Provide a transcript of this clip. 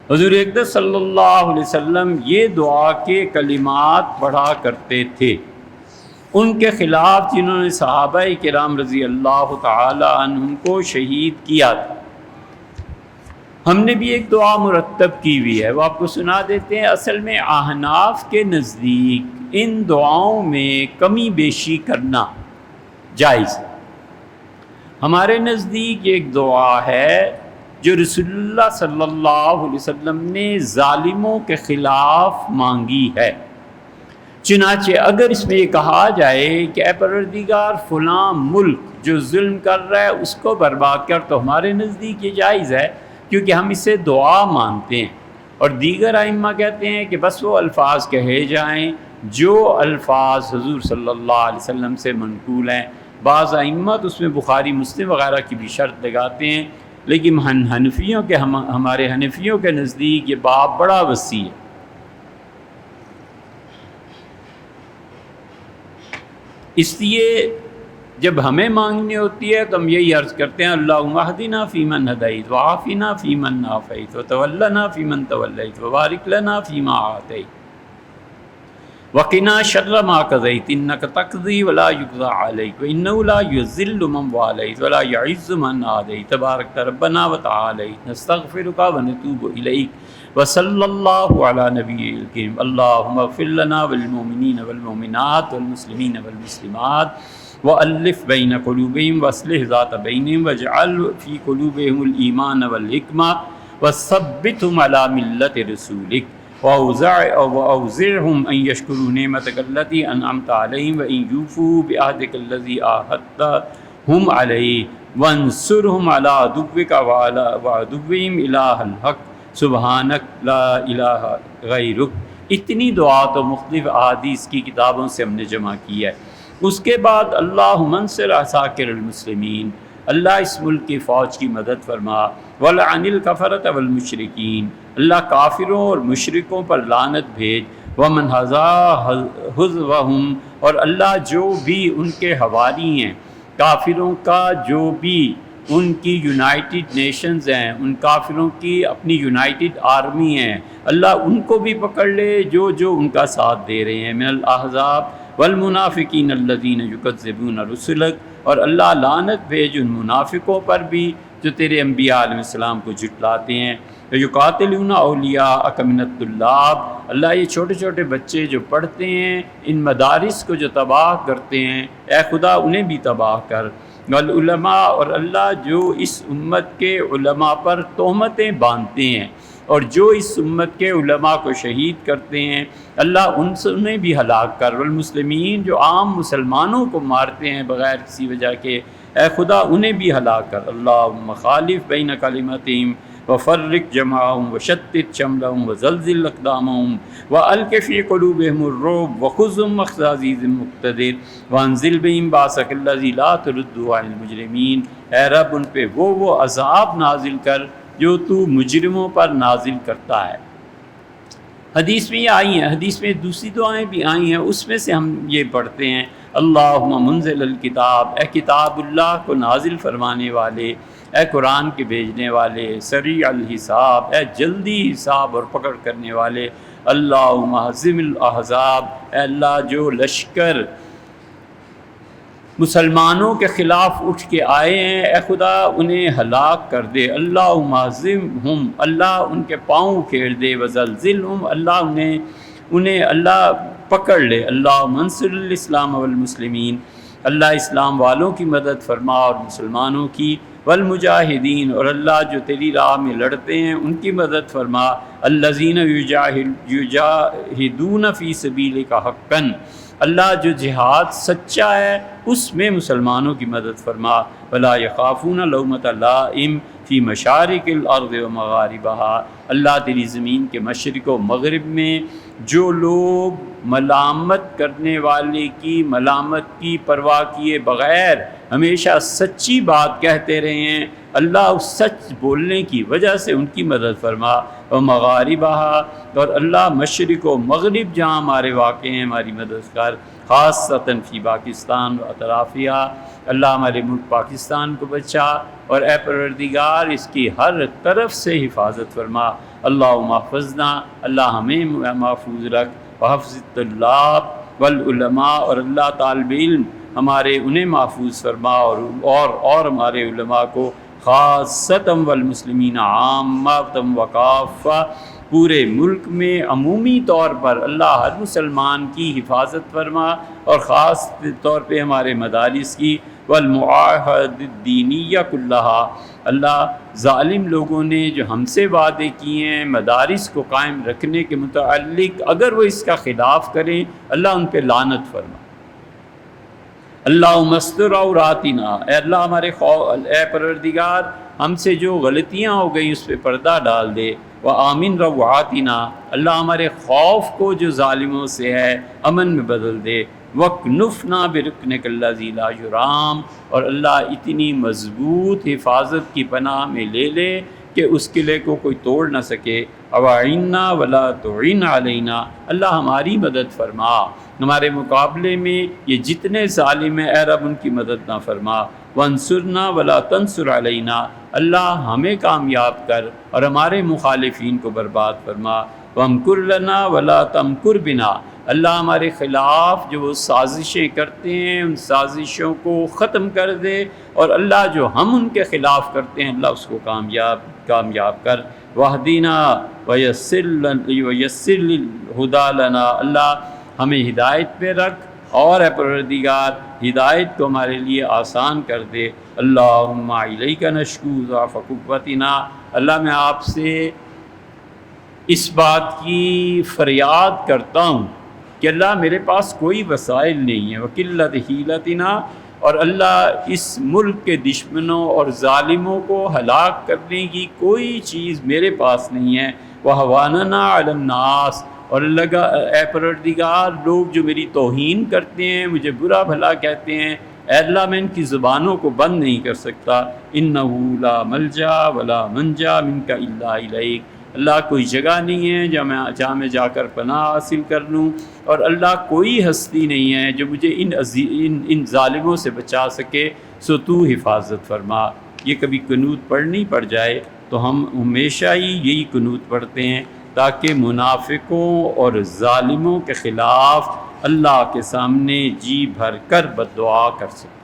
حضور اقدس صلی اللہ علیہ وسلم یہ دعا کے کلمات پڑھا کرتے تھے۔ ان کے خلاف جنہوں نے صحابہ کرام رضی اللہ تعالی عنہم کو شہید کیا تھا، ہم نے بھی ایک دعا مرتب کی ہوئی ہے، وہ آپ کو سنا دیتے ہیں۔ اصل میں احناف کے نزدیک ان دعاؤں میں کمی بیشی کرنا جائز ہے۔ ہمارے نزدیک ایک دعا ہے جو رسول اللہ صلی اللہ علیہ وسلم نے ظالموں کے خلاف مانگی ہے۔ چنانچہ اگر اس میں یہ کہا جائے کہ اے پروردگار فلاں ملک جو ظلم کر رہا ہے اس کو برباد کر، تو ہمارے نزدیک یہ جائز ہے، کیونکہ ہم اسے دعا مانتے ہیں۔ اور دیگر ائمہ کہتے ہیں کہ بس وہ الفاظ کہے جائیں جو الفاظ حضور صلی اللہ علیہ وسلم سے منقول ہیں۔ بعض ائمہ تو اس میں بخاری مسلم وغیرہ کی بھی شرط لگاتے ہیں، لیکن حنفیوں کے ہمارے حنفیوں کے نزدیک یہ باب بڑا وسیع ہے۔ اس لیے جب ہمیں مانگنی ہوتی ہے تو ہم یہی عرض کرتے ہیں اللہم اہدنا فیمن ہدیت وعافنا فیمن عافیت وتولنا فیمن تولیت وبارک لنا فیما اعطیت وقنا شر ما قضیت انک تقضی ولا یقضی علیک وانہ لا یذل من والیت ولا یعز من عادیت تبارک ربنا وتعالیت نستغفرک ونتوب الیک وصلی اللہ علی نبی الکریم اللہم اغفر لنا والمؤمنین والمؤمنات والمسلمین والمسلمات وَأَلِّفْ بَيْنَ قُلُوبِهِمْ وَأَصْلِحْ ذَاتَ بَيْنِهِمْ وَاجْعَلْ فِي قُلُوبِهِمُ الْإِيمَانَ وَالْحِكْمَةَ وَثَبِّتْهُمْ عَلَى مِلَّةِ رَسُولِكَ وَأَوْزِعْهُمْ أَن يَشْكُرُوا نِعْمَتَكَ الَّتِي أَنْعَمْتَ عَلَيْهِمْ وَأَن يُوفُوا بِعَهْدِكَ الَّذِي عَاهَدتَّهُمْ عَلَيْهِ وَانصُرْهُمْ عَلَى عَدُوِّكَ وَعَدُوِّهِمْ إِلَٰهَ الْحَقِّ سُبْحَانَكَ لَا إِلَٰهَ غَيْرُكَ۔ اتنی دعا تو مختلف احادیث کی کتابوں سے ہم نے جمع کی ہے۔ اس کے بعد اللہم انصر عساکر المسلمین، اللہ اس ملک کی فوج کی مدد فرما، وَلْعَنِ الْكَفَرَةَ وَالْمُشْرِكِينَ، اللہ کافروں اور مشرکوں پر لعنت بھیج، وَمَنْ هَزَا حُزْوَهُمْ، اور اللہ جو بھی ان کے حواری ہیں، کافروں کا جو بھی ان کی یونائٹڈ نیشنز ہیں، ان کافروں کی اپنی یونائٹڈ آرمی ہیں، اللہ ان کو بھی پکڑ لے جو ان کا ساتھ دے رہے ہیں، من الاحزاب والمنافقین الذین یکذبون رسلک، اور اللہ لعنت بھیج ان منافقوں پر بھی جو تیرے انبیاء علیہ السلام کو جھٹلاتے ہیں۔ یقاتلون اولیاءک من الطلاب، اللہ یہ چھوٹے چھوٹے بچے جو پڑھتے ہیں ان مدارس کو جو تباہ کرتے ہیں، اے خدا انہیں بھی تباہ کر۔ والعلماء، اور اللہ جو اس امت کے علماء پر تہمتیں باندھتے ہیں اور جو اس امت کے علماء کو شہید کرتے ہیں، اللہ ان سے انہیں بھی ہلاک کر۔ والمسلمین، جو عام مسلمانوں کو مارتے ہیں بغیر کسی وجہ کے، اے خدا انہیں بھی ہلاک کر۔ اللہم خالف بین کلمتہم وفرق جمعہم وشتت شملہم وزلزل اقدامہم والق فی قلوبہم الرعب وخذہم اخذ عزیز مقتدر وانزل بہم باسک الذی لا ترد عن المجرمین، اے رب ان پہ وہ عذاب نازل کر جو تو مجرموں پر نازل کرتا ہے۔ حدیث میں یہ آئی ہیں، حدیث میں دوسری دعائیں بھی آئی ہیں، اس میں سے ہم یہ پڑھتے ہیں اللہم منزل الکتاب، اے کتاب اللہ کو نازل فرمانے والے، اے قرآن کے بھیجنے والے، سریع الحساب، اے جلدی حساب اور پکڑ کرنے والے، اللہم ہزم الاحزاب، اے اللہ جو لشکر مسلمانوں کے خلاف اٹھ کے آئے ہیں، اے خدا انہیں ہلاک کر دے۔ اللہم اہزمہم، اللہ ان کے پاؤں پھیر دے، وزلزلہم، اللہ انہیں اللہ پکڑ لے۔ اللہم انصر الاسلام والمسلمین، اللہ اسلام والوں کی مدد فرما اور مسلمانوں کی، والمجاہدین، اور اللہ جو تیری راہ میں لڑتے ہیں ان کی مدد فرما، الذین یجاہدون فی سبیلک حقا، اللہ جو جہاد سچا ہے اس میں مسلمانوں کی مدد فرما، ولا یخافون لومۃ لائم فی مشارق الارض و مغاربہا، اللہ تیری زمین کے مشرق و مغرب میں جو لوگ ملامت کرنے والے کی ملامت کی پرواہ کیے بغیر ہمیشہ سچی بات کہتے رہے ہیں، اللہ اس سچ بولنے کی وجہ سے ان کی مدد فرما، و مغاربہا، اور اللہ مشرق و مغرب جہاں ہمارے واقع ہیں ہماری مدد کر، خاصتاً فی پاکستان و اطرافیہ، اللہ ہمارے ملک پاکستان کو بچا، اور اے پروردگار اس کی ہر طرف سے حفاظت فرما۔ اللہم احفظنا، اللہ ہمیں محفوظ رکھ، وحفظ الطلاب والعلماء، اور اللہ طالب علم ہمارے انہیں محفوظ فرما، اور ہمارے علماء کو خاصتاً والمسلمین عامتاً وکافہ، پورے ملک میں عمومی طور پر اللہ ہر مسلمان کی حفاظت فرما، اور خاص طور پہ ہمارے مدارس کی، والمعاہد الدینیہ کلہا، اللہ ظالم لوگوں نے جو ہم سے وعدے کیے ہیں مدارس کو قائم رکھنے کے متعلق، اگر وہ اس کا خلاف کریں اللہ ان پہ لعنت فرما۔ اللہم استر عوراتنا، اے اللہ ہمارے اے پروردگار ہم سے جو غلطیاں ہو گئیں اس پہ پردہ ڈال دے، وآمن روعاتنا، اللہ ہمارے خوف کو جو ظالموں سے ہے امن میں بدل دے، وَاكْنُفْنَا بِرُكْنِكَ الَّذِي لَا يُرَامُ، اور اللہ اتنی مضبوط حفاظت کی پناہ میں لے لے کہ اس قلعے کو کوئی توڑ نہ سکے، وَاعِنَّا وَلَا تُعِنْ عَلَيْنَا، اللہ ہماری مدد فرما، ہمارے مقابلے میں یہ جتنے ظالم ہیں اے رب ان کی مدد نہ فرما، وَانصُرْنَا وَلَا تَنصُرْ عَلَيْنَا، اللہ ہمیں کامیاب کر اور ہمارے مخالفین کو برباد فرما، وَامْكُرْ لَنَا وَلَا تَمْكُرْ بِنَا، اللہ ہمارے خلاف جو وہ سازشیں کرتے ہیں ان سازشوں کو ختم کر دے، اور اللہ جو ہم ان کے خلاف کرتے ہیں اللہ اس کو کامیاب کر، وَاهْدِنَا وَيَسِّرْ الْهُدَىٰ لَنَا، اللہ ہمیں ہدایت پہ رکھ، اور اے پروردگار ہدایت کو ہمارے لیے آسان کر دے۔ اللہم الیک نشکو ضعف قوتنا، اللہ میں آپ سے اس بات کی فریاد کرتا ہوں کہ اللہ میرے پاس کوئی وسائل نہیں ہے، وقلت حیلتنا، اور اللہ اس ملک کے دشمنوں اور ظالموں کو ہلاک کرنے کی کوئی چیز میرے پاس نہیں ہے، وَهَوَانَنَا عَلَى النَّاسِ، اور اللہ کا اے پروردگار لوگ جو میری توہین کرتے ہیں مجھے برا بھلا کہتے ہیں، اے اللہ میں ان کی زبانوں کو بند نہیں کر سکتا، إِنَّهُ لَا مَلْجَأَ وَلَا مَنْجَأَ مِنْكَ إِلَّا إِلَيْكَ، اللہ کوئی جگہ نہیں ہے جہاں میں جا کر پناہ حاصل کر لوں، اور اللہ کوئی ہستی نہیں ہے جو مجھے ان ظالموں سے بچا سکے، سو تو حفاظت فرما۔ یہ کبھی قنوت پڑھنی پڑ جائے تو ہم ہمیشہ ہی یہی قنوت پڑھتے ہیں تاکہ منافقوں اور ظالموں کے خلاف اللہ کے سامنے جی بھر کر بد دعا کر سکیں۔